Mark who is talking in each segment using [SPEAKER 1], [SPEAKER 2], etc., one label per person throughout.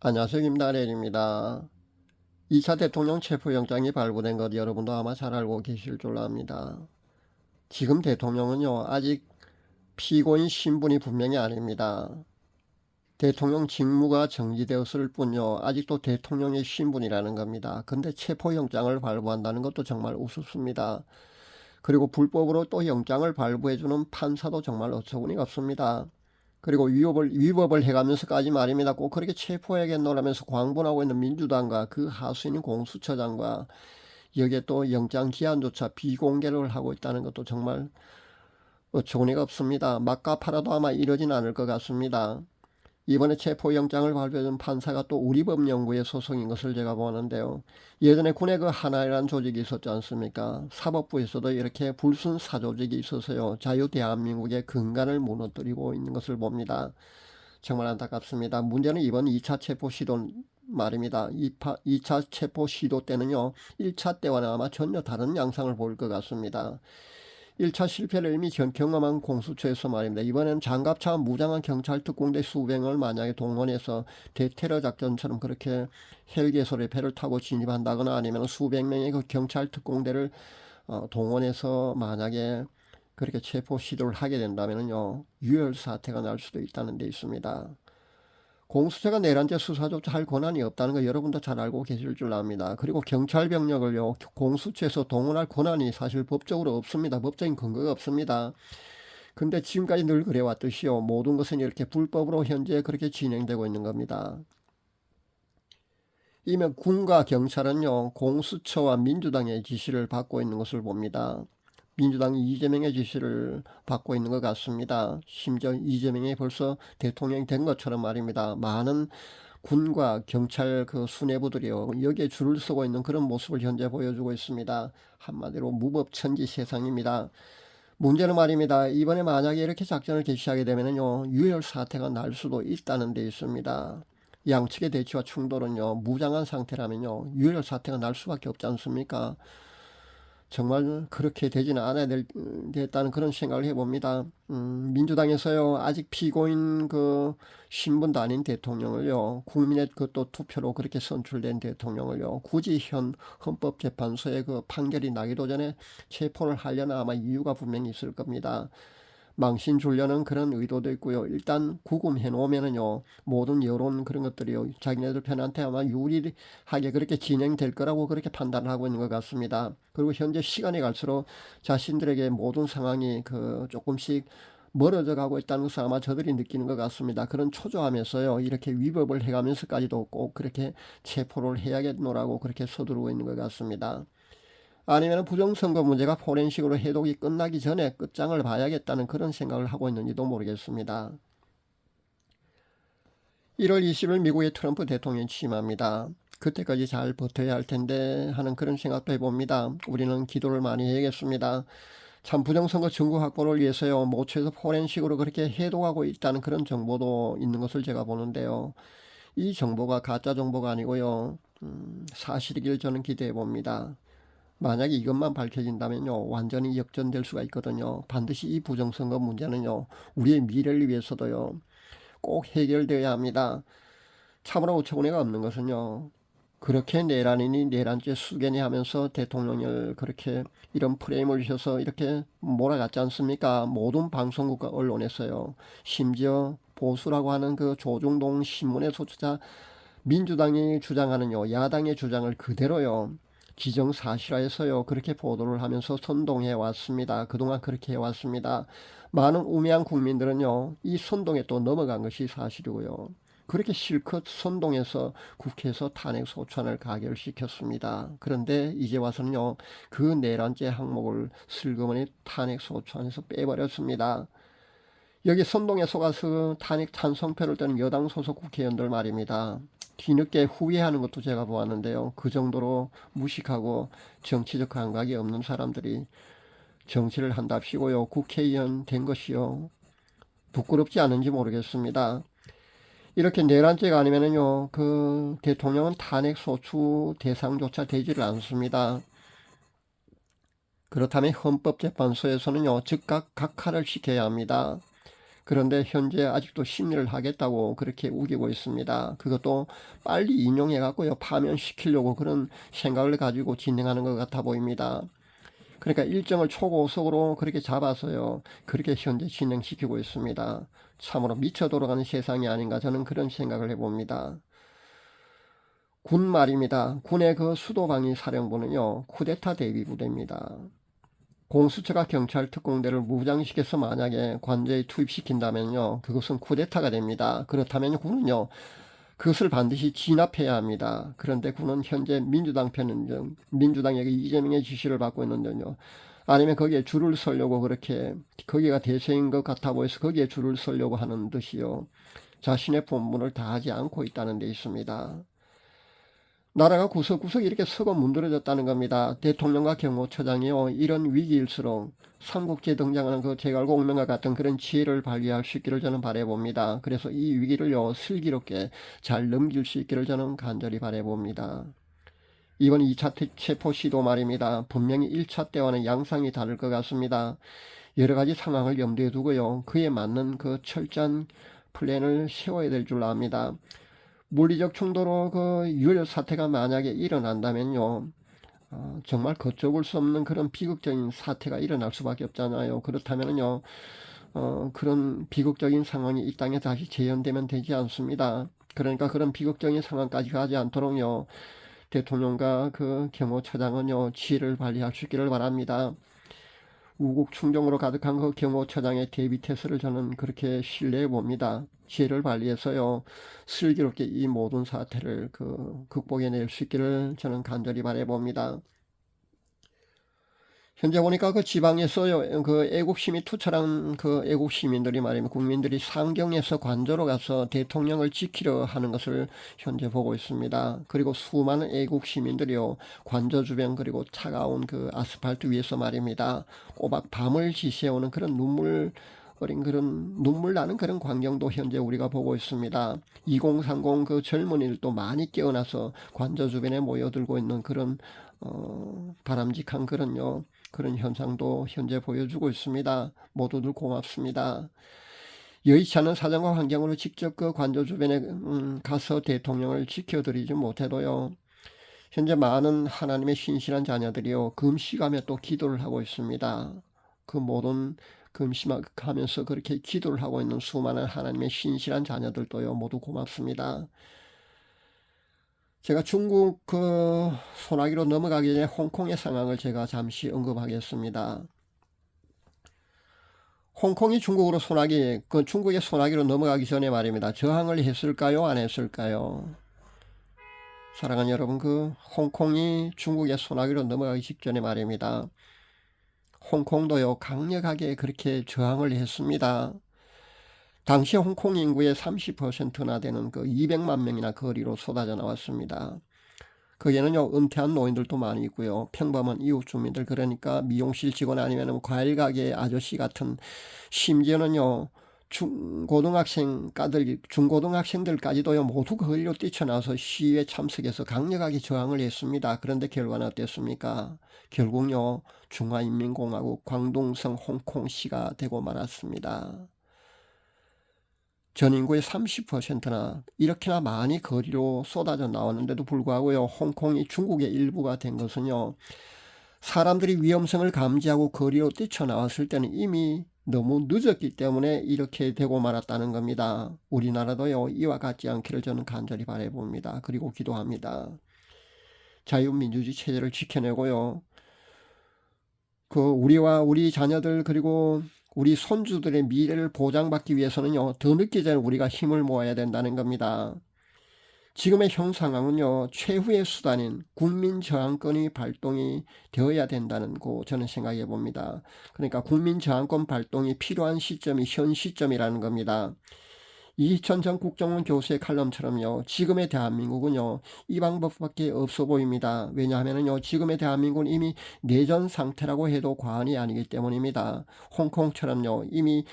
[SPEAKER 1] 안녕하세요. 김나래입니다. 2차 대통령 체포영장이 발부된 것 여러분도 아마 잘 알고 계실 줄로 압니다. 지금 대통령은요, 아직 피고인 신분이 분명히 아닙니다. 대통령 직무가 정지되었을 뿐요, 아직도 대통령의 신분이라는 겁니다. 근데 체포영장을 발부한다는 것도 정말 우습습니다. 그리고 불법으로 또 영장을 발부해주는 판사도 정말 어처구니가 없습니다. 그리고 위법을 해가면서까지 말입니다. 꼭 그렇게 체포해야겠노라면서 광분하고 있는 민주당과 그 하수인 공수처장과 여기에 또 영장 기한조차 비공개를 하고 있다는 것도 정말 어처구니가 없습니다. 막가 팔아도 아마 이러진 않을 것 같습니다. 이번에 체포영장을 발표한 판사가 또 우리법연구회 소속인 것을 제가 보는데요. 예전에 군에 그 하나이라는 조직이 있었지 않습니까? 사법부에서도 이렇게 불순사조직이 있어서요. 자유대한민국의 근간을 무너뜨리고 있는 것을 봅니다. 정말 안타깝습니다. 문제는 이번 2차 체포 시도 말입니다. 2차 체포 시도 때는요. 1차 때와는 아마 전혀 다른 양상을 볼 것 같습니다. 1차 실패를 이미 경험한 공수처에서 말입니다. 이번엔 장갑차와 무장한 경찰 특공대 수백 명을 만약에 동원해서 대테러 작전처럼 그렇게 헬기에서 배를 타고 진입한다거나 아니면 수백 명의 그 경찰 특공대를 동원해서 만약에 그렇게 체포 시도를 하게 된다면요, 유혈 사태가 날 수도 있다는 데 있습니다. 공수처가 내란죄 수사조차 할 권한이 없다는 거 여러분도 잘 알고 계실 줄 압니다. 그리고 경찰 병력을요, 공수처에서 동원할 권한이 사실 법적으로 없습니다. 법적인 근거가 없습니다. 근데 지금까지 늘 그래왔듯이요, 모든 것은 이렇게 불법으로 현재 그렇게 진행되고 있는 겁니다. 이미 군과 경찰은요, 공수처와 민주당의 지시를 받고 있는 것을 봅니다. 민주당이 이재명의 지시를 받고 있는 것 같습니다. 심지어 이재명이 벌써 대통령이 된 것처럼 말입니다. 많은 군과 경찰 그 수뇌부들이요, 여기에 줄을 서고 있는 그런 모습을 현재 보여주고 있습니다. 한마디로 무법천지 세상입니다. 문제는 말입니다. 이번에 만약에 이렇게 작전을 개시하게 되면요, 유혈 사태가 날 수도 있다는 데 있습니다. 양측의 대치와 충돌은요, 무장한 상태라면요, 유혈 사태가 날 수밖에 없지 않습니까? 정말 그렇게 되지는 않아야 됐다는 그런 생각을 해봅니다. 민주당에서요, 아직 피고인 그 신분도 아닌 대통령을요, 국민의 그또 투표로 그렇게 선출된 대통령을요, 굳이 현 헌법재판소의 그 판결이 나기도 전에 체포를 하려나 아마 이유가 분명히 있을 겁니다. 망신 주려는 그런 의도도 있고요. 일단 구금해 놓으면은요, 모든 여론 그런 것들이요, 자기네들 편한테 아마 유리하게 그렇게 진행될 거라고 그렇게 판단을 하고 있는 것 같습니다. 그리고 현재 시간이 갈수록 자신들에게 모든 상황이 그 조금씩 멀어져 가고 있다는 것을 아마 저들이 느끼는 것 같습니다. 그런 초조함에서요, 이렇게 위법을 해가면서까지도 꼭 그렇게 체포를 해야겠노라고 그렇게 서두르고 있는 것 같습니다. 아니면 부정선거 문제가 포렌식으로 해독이 끝나기 전에 끝장을 봐야겠다는 그런 생각을 하고 있는지도 모르겠습니다. 1월 20일 미국의 트럼프 대통령이 취임합니다. 그때까지 잘 버텨야 할 텐데 하는 그런 생각도 해봅니다. 우리는 기도를 많이 해야겠습니다. 참 부정선거 증거 확보를 위해서요, 모처에서 포렌식으로 그렇게 해독하고 있다는 그런 정보도 있는 것을 제가 보는데요. 이 정보가 가짜 정보가 아니고요, 사실이길 저는 기대해 봅니다. 만약에 이것만 밝혀진다면요, 완전히 역전될 수가 있거든요. 반드시 이 부정선거 문제는요, 우리의 미래를 위해서도요, 꼭 해결되어야 합니다. 참으로 어처구니가 없는 것은요, 그렇게 내란이니 내란죄 수견이 하면서 대통령을 그렇게 이런 프레임을 주셔서 이렇게 몰아갔지 않습니까? 모든 방송국과 언론에서요, 심지어 보수라고 하는 그 조중동 신문에서조차 민주당이 주장하는요, 야당의 주장을 그대로요, 기정사실화해서요, 그렇게 보도를 하면서 선동해 왔습니다. 그동안 그렇게 해왔습니다. 많은 우매한 국민들은요, 이 선동에 또 넘어간 것이 사실이고요. 그렇게 실컷 선동해서 국회에서 탄핵 소추안을 가결시켰습니다. 그런데 이제 와서는요, 그 내란죄 항목을 슬그머니 탄핵 소추안에서 빼버렸습니다. 여기 선동에 속아서 탄핵 찬성표를 뜨는 여당 소속 국회의원들 말입니다. 뒤늦게 후회하는 것도 제가 보았는데요. 그 정도로 무식하고 정치적 감각이 없는 사람들이 정치를 한답시고요, 국회의원 된 것이요, 부끄럽지 않은지 모르겠습니다. 이렇게 내란죄가 아니면은요, 그 대통령은 탄핵 소추 대상조차 되지를 않습니다. 그렇다면 헌법재판소에서는요, 즉각 각하를 시켜야 합니다. 그런데 현재 아직도 심리를 하겠다고 그렇게 우기고 있습니다. 그것도 빨리 인용해 갖고요 파면시키려고 그런 생각을 가지고 진행하는 것 같아 보입니다. 그러니까 일정을 초고속으로 그렇게 잡아서요 그렇게 현재 진행시키고 있습니다. 참으로 미쳐 돌아가는 세상이 아닌가 저는 그런 생각을 해봅니다. 군 말입니다. 군의 그 수도방위 사령부는요 쿠데타 대비 부대입니다. 공수처가 경찰 특공대를 무장시켜서 만약에 관저에 투입시킨다면요 그것은 쿠데타가 됩니다. 그렇다면 군은요 그것을 반드시 진압해야 합니다. 그런데 군은 현재 민주당 편은 민주당에게 이재명의 지시를 받고 있는데요. 아니면 거기에 줄을 서려고 그렇게 거기가 대세인 것 같아 보여서 거기에 줄을 서려고 하는 듯이요. 자신의 본분을 다하지 않고 있다는 데 있습니다. 나라가 구석구석 이렇게 서고 문드러졌다는 겁니다. 대통령과 경호처장이요 이런 위기일수록 삼국지에 등장하는 그 제갈공명과 같은 그런 지혜를 발휘할 수 있기를 저는 바라봅니다. 그래서 이 위기를요 슬기롭게 잘 넘길 수 있기를 저는 간절히 바라봅니다. 이번 2차 체포 시도 말입니다. 분명히 1차 때와는 양상이 다를 것 같습니다. 여러 가지 상황을 염두에 두고요 그에 맞는 그 철저한 플랜을 세워야 될 줄 압니다. 물리적 충돌로 그 유혈 사태가 만약에 일어난다면요 정말 걷잡을 수 없는 그런 비극적인 사태가 일어날 수밖에 없잖아요. 그렇다면요 그런 비극적인 상황이 이 땅에 다시 재현되면 되지 않습니다. 그러니까 그런 비극적인 상황까지 가지 않도록요 대통령과 그 경호처장은요 지혜를 발휘할 수 있기를 바랍니다. 우국 충정으로 가득한 그 경호처장의 대비 태세를 저는 그렇게 신뢰해 봅니다. 지혜를 발휘해서요 슬기롭게 이 모든 사태를 극복해낼 수 있기를 저는 간절히 바라 봅니다. 현재 보니까 그 지방에서요 그 애국심이 투철한 그 애국 시민들이 말이면 국민들이 상경에서 관저로 가서 대통령을 지키려 하는 것을 현재 보고 있습니다. 그리고 수많은 애국 시민들이요 관저 주변 그리고 차가운 그 아스팔트 위에서 말입니다 꼬박 밤을 지새우는 그런 눈물 어린 그런 눈물 나는 그런 광경도 현재 우리가 보고 있습니다. 2030 그 젊은이들도 많이 깨어나서 관저 주변에 모여들고 있는 그런 바람직한 그런 현상도 현재 보여주고 있습니다. 모두들 고맙습니다. 여의치 않은 사정과 환경으로 직접 그 관저 주변에 가서 대통령을 지켜드리지 못해도요 현재 많은 하나님의 신실한 자녀들이요 금식하며 또 기도를 하고 있습니다. 그 모든 금식하면서 그렇게 기도를 하고 있는 수많은 하나님의 신실한 자녀들도요 모두 고맙습니다. 제가 중국 그 소나기로 넘어가기 전에 홍콩의 상황을 제가 잠시 언급하겠습니다. 홍콩이 중국으로 중국의 소나기로 넘어가기 전에 말입니다. 저항을 했을까요? 안 했을까요? 사랑하는 여러분, 그 홍콩이 중국의 소나기로 넘어가기 직전에 말입니다. 홍콩도요, 강력하게 그렇게 저항을 했습니다. 당시 홍콩 인구의 30%나 되는 그 200만 명이나 거리로 쏟아져 나왔습니다. 거기에는요 은퇴한 노인들도 많이 있고요 평범한 이웃 주민들 그러니까 미용실 직원 아니면 과일 가게 아저씨 같은 심지어는요 중고등학생들까지도요 모두 거리로 뛰쳐나와서 시위에 참석해서 강력하게 저항을 했습니다. 그런데 결과는 어땠습니까? 결국요 중화인민공화국 광둥성 홍콩시가 되고 말았습니다. 전 인구의 30%나 이렇게나 많이 거리로 쏟아져 나왔는데도 불구하고요 홍콩이 중국의 일부가 된 것은요 사람들이 위험성을 감지하고 거리로 뛰쳐나왔을 때는 이미 너무 늦었기 때문에 이렇게 되고 말았다는 겁니다. 우리나라도요 이와 같지 않기를 저는 간절히 바라봅니다. 그리고 기도합니다. 자유민주주의 체제를 지켜내고요 그 우리와 우리 자녀들 그리고 우리 손주들의 미래를 보장받기 위해서는요 더 늦기 전에 우리가 힘을 모아야 된다는 겁니다. 지금의 현 상황은요 최후의 수단인 국민저항권이 발동이 되어야 된다는 거 저는 생각해 봅니다. 그러니까 국민저항권 발동이 필요한 시점이 현 시점이라는 겁니다. 이희천 전 국정원 교수의 칼럼처럼요 지금의 대한민국은요 이 방법밖에 없어 보입니다. 왜냐하면요 지금의 대한민국은 이미 내전 상태라고 해도 과언이 아니기 때문입니다. 홍콩처럼요 이미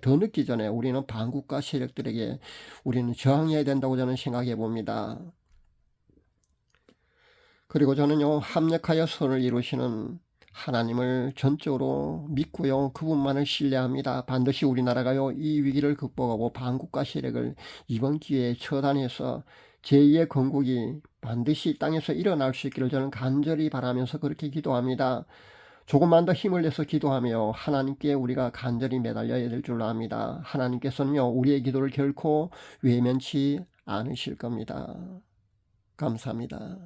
[SPEAKER 1] 더 늦기 전에 우리는 반국가 세력들에게 우리는 저항해야 된다고 저는 생각해 봅니다. 그리고 저는요 합력하여 선을 이루시는 하나님을 전적으로 믿고요. 그분만을 신뢰합니다. 반드시 우리나라가요, 이 위기를 극복하고 반국가 세력을 이번 기회에 처단해서 제2의 건국이 반드시 땅에서 일어날 수 있기를 저는 간절히 바라면서 그렇게 기도합니다. 조금만 더 힘을 내서 기도하며 하나님께 우리가 간절히 매달려야 될 줄로 압니다. 하나님께서는요, 우리의 기도를 결코 외면치 않으실 겁니다. 감사합니다.